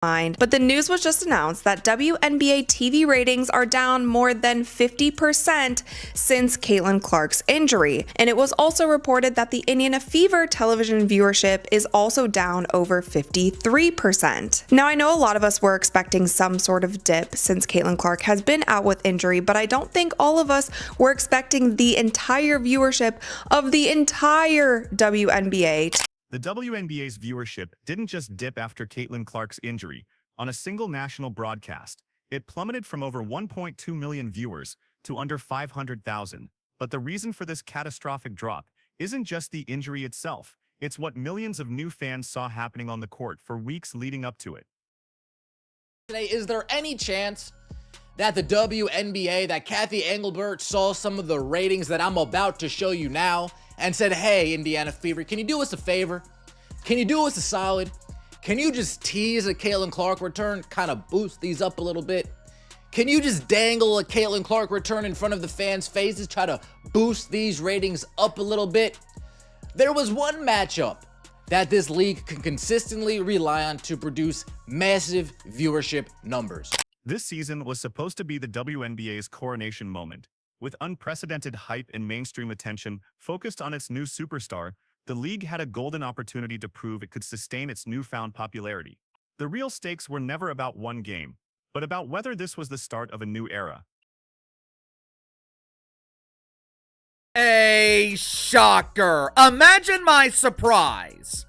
But the news was just announced that WNBA TV ratings are down more than 50% since Caitlin Clark's injury. And it was also reported that the Indiana Fever television viewership is also down over 53%. Now, I know a lot of us were expecting some sort of dip since Caitlin Clark has been out with injury, but I don't think all of us were expecting the entire viewership of the entire WNBA. The WNBA's viewership didn't just dip after Caitlin Clark's injury. On a single national broadcast, it plummeted from over 1.2 million viewers to under 500,000. But the reason for this catastrophic drop isn't just the injury itself. It's what millions of new fans saw happening on the court for weeks leading up to it. Today, is there any chance that the WNBA, that Cathy Engelbert saw some of the ratings that I'm about to show you now and said, hey, Indiana Fever, can you do us a favor? Can you do us a solid? Can you just tease a Caitlin Clark return, kind of boost these up a little bit? Can you just dangle a Caitlin Clark return in front of the fans' faces, try to boost these ratings up a little bit? There was one matchup that this league can consistently rely on to produce massive viewership numbers. This season was supposed to be the WNBA's coronation moment. With unprecedented hype and mainstream attention focused on its new superstar, the league had a golden opportunity to prove it could sustain its newfound popularity. The real stakes were never about one game, but about whether this was the start of a new era. A shocker. Imagine my surprise.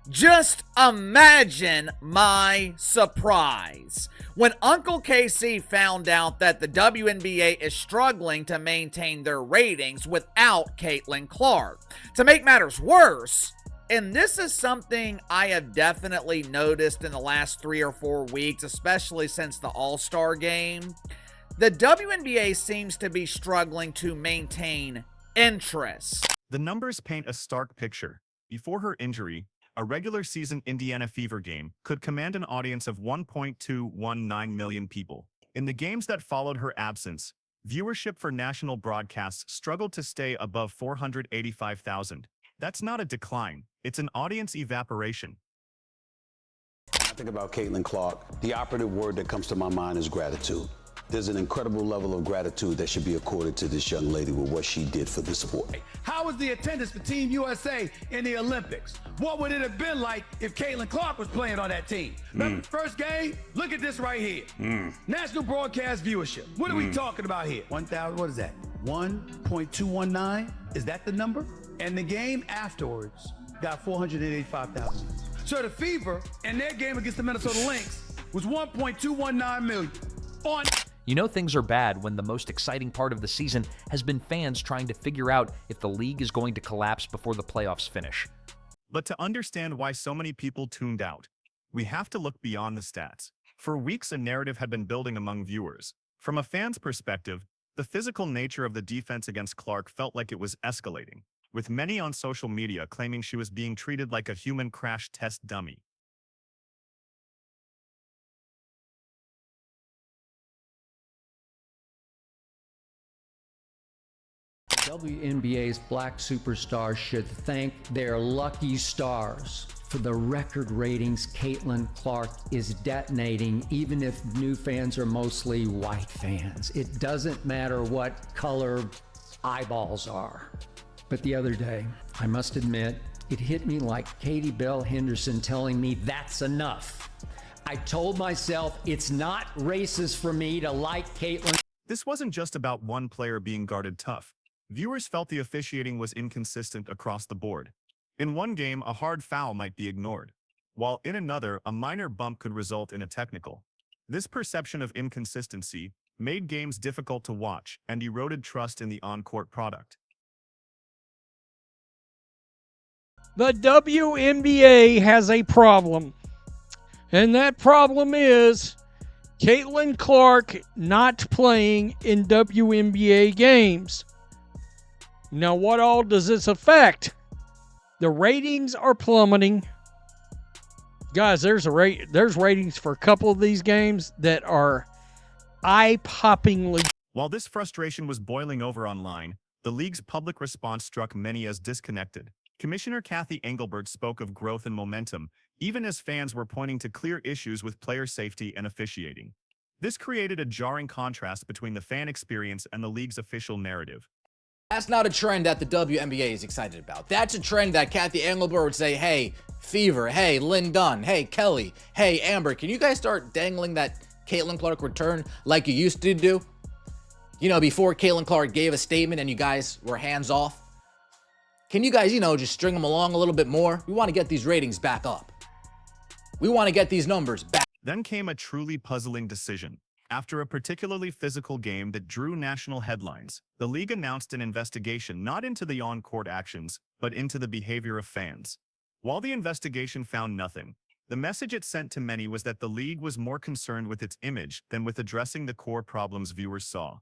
Just imagine my surprise when Uncle Casey found out that the WNBA is struggling to maintain their ratings without Caitlin Clark. To make matters worse, and this is something I have definitely noticed in the last 3 or 4 weeks, especially since the All-Star game, the WNBA seems to be struggling to maintain interest. The numbers paint a stark picture. Before her injury, a regular season Indiana Fever game could command an audience of 1.219 million people. In the games that followed her absence, viewership for national broadcasts struggled to stay above 485,000. That's not a decline, it's an audience evaporation. When I think about Caitlin Clark, the operative word that comes to my mind is gratitude. There's an incredible level of gratitude that should be accorded to this young lady with what she did for the sport. How was the attendance for Team USA in the Olympics? What would it have been like if Caitlin Clark was playing on that team? Remember the first game? Look at this right here. National broadcast viewership. What are we talking about here? 1,000, what is that? 1.219? Is that the number? And the game afterwards got 485,000. So the Fever in their game against the Minnesota Lynx was 1.219 million. You know things are bad when the most exciting part of the season has been fans trying to figure out if the league is going to collapse before the playoffs finish. But to understand why so many people tuned out, we have to look beyond the stats. For weeks, a narrative had been building among viewers. From a fan's perspective, the physical nature of the defense against Clark felt like it was escalating, with many on social media claiming she was being treated like a human crash test dummy. WNBA's black superstars should thank their lucky stars for the record ratings Caitlin Clark is detonating, even if new fans are mostly white fans. It doesn't matter what color eyeballs are. But the other day, I must admit, it hit me like Katie Bell Henderson telling me that's enough. I told myself it's not racist for me to like Caitlin. This wasn't just about one player being guarded tough. Viewers felt the officiating was inconsistent across the board. In one game, a hard foul might be ignored, while in another, a minor bump could result in a technical. This perception of inconsistency made games difficult to watch and eroded trust in the on-court product. The WNBA has a problem, and that problem is Caitlin Clark not playing in WNBA games. Now, what all does this affect? The ratings are plummeting. Guys, there's ratings for a couple of these games that are eye-poppingly. While this frustration was boiling over online, the league's public response struck many as disconnected. Commissioner Cathy Engelbert spoke of growth and momentum, even as fans were pointing to clear issues with player safety and officiating. This created a jarring contrast between the fan experience and the league's official narrative. That's not a trend that the WNBA is excited about. That's a trend that Cathy Engelbert would say, hey, Fever, hey, Lynn Dunn, hey, Kelly, hey, Amber, can you guys start dangling that Caitlin Clark return like you used to do? You know, before Caitlin Clark gave a statement and you guys were hands off. Can you guys, just string them along a little bit more? We want to get these ratings back up. We want to get these numbers back. Then came a truly puzzling decision. After a particularly physical game that drew national headlines, the league announced an investigation not into the on-court actions, but into the behavior of fans. While the investigation found nothing, the message it sent to many was that the league was more concerned with its image than with addressing the core problems viewers saw.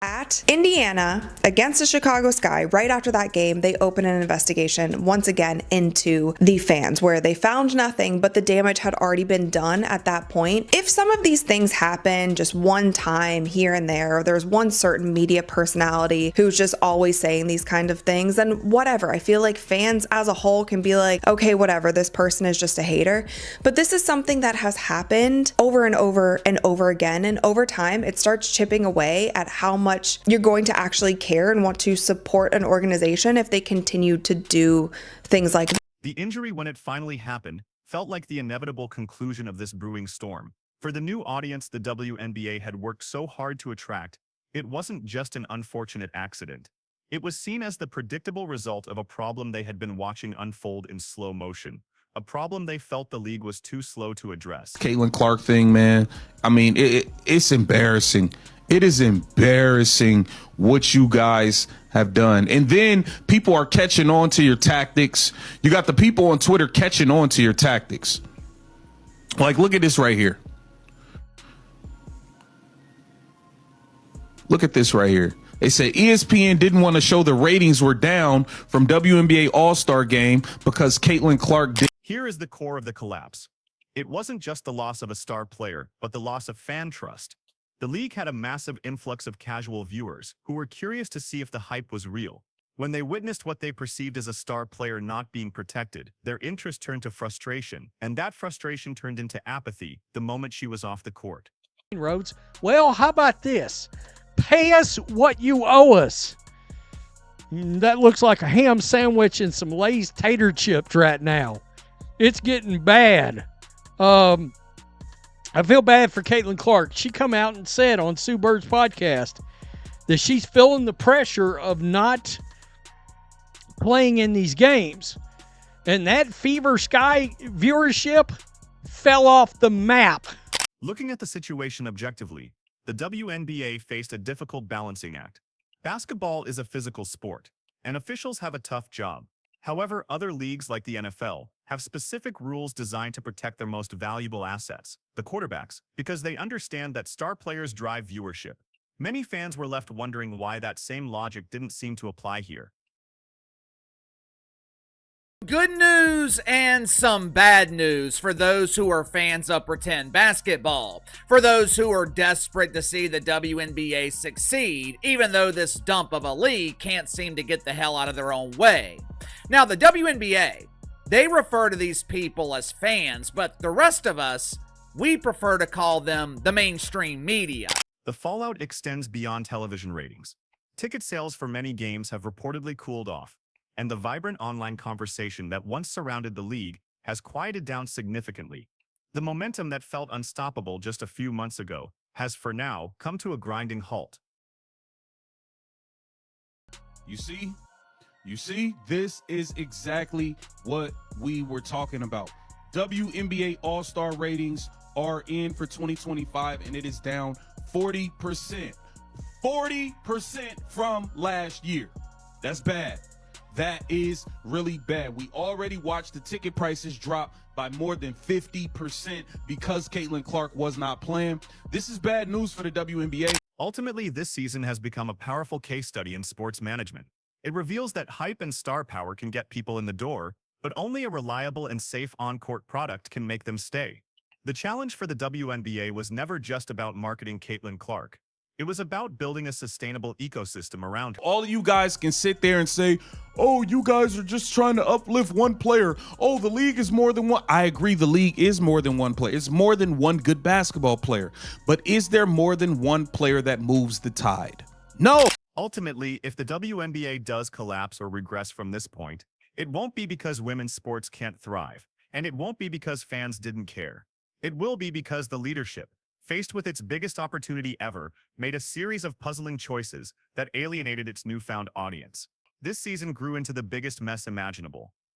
At Indiana against the Chicago Sky, right after that game, they opened an investigation once again into the fans where they found nothing, but the damage had already been done at that point. If some of these things happen just one time here and there, or there's one certain media personality who's just always saying these kind of things, then whatever. I feel like fans as a whole can be like, okay, whatever, this person is just a hater. But this is something that has happened over and over and over again. And over time, it starts chipping away at how much you're going to actually care and want to support an organization if they continue to do things like that. The injury, when it finally happened, felt like the inevitable conclusion of this brewing storm. For the new audience the WNBA had worked so hard to attract, it wasn't just an unfortunate accident. It was seen as the predictable result of a problem they had been watching unfold in slow motion. A problem they felt the league was too slow to address. Caitlin Clark thing, man. I mean, it's embarrassing. It is embarrassing what you guys have done. And then people are catching on to your tactics. You got the people on Twitter catching on to your tactics. Like, look at this right here. Look at this right here. They said ESPN didn't want to show the ratings were down from WNBA All-Star Game because Caitlin Clark did. Here is the core of the collapse. It wasn't just the loss of a star player, but the loss of fan trust. The league had a massive influx of casual viewers who were curious to see if the hype was real. When they witnessed what they perceived as a star player not being protected, their interest turned to frustration, and that frustration turned into apathy the moment she was off the court. Rhodes, well, how about this? Pay us what you owe us. That looks like a ham sandwich and some Lay's tater chips right now. It's getting bad. I feel bad for Caitlin Clark. She come out and said on Sue Bird's podcast that she's feeling the pressure of not playing in these games. And that Fever Sky viewership fell off the map. Looking at the situation objectively, the WNBA faced a difficult balancing act. Basketball is a physical sport, and officials have a tough job. However, other leagues like the NFL have specific rules designed to protect their most valuable assets, the quarterbacks, because they understand that star players drive viewership. Many fans were left wondering why that same logic didn't seem to apply here. Good news and some bad news for those who are fans of pretend basketball. For those who are desperate to see the WNBA succeed, even though this dump of a league can't seem to get the hell out of their own way. Now, the WNBA, they refer to these people as fans, but the rest of us, we prefer to call them the mainstream media. The fallout extends beyond television ratings. Ticket sales for many games have reportedly cooled off, and the vibrant online conversation that once surrounded the league has quieted down significantly. The momentum that felt unstoppable just a few months ago has, for now, come to a grinding halt. You see, this is exactly what we were talking about. WNBA All-Star ratings are in for 2025, and it is down 40%. 40% from last year. That's bad. That is really bad. We already watched the ticket prices drop by more than 50% because Caitlin Clark was not playing. This is bad news for the WNBA. Ultimately, this season has become a powerful case study in sports management. It reveals that hype and star power can get people in the door, but only a reliable and safe on-court product can make them stay. The challenge for the WNBA was never just about marketing Caitlin Clark. It was about building a sustainable ecosystem around her. All of you guys can sit there and say, oh, you guys are just trying to uplift one player. Oh, the league is more than one. I agree, the league is more than one player. It's more than one good basketball player. But is there more than one player that moves the tide? No. Ultimately, if the WNBA does collapse or regress from this point, it won't be because women's sports can't thrive, and it won't be because fans didn't care. It will be because the leadership, faced with its biggest opportunity ever, made a series of puzzling choices that alienated its newfound audience. This season grew into the biggest mess imaginable.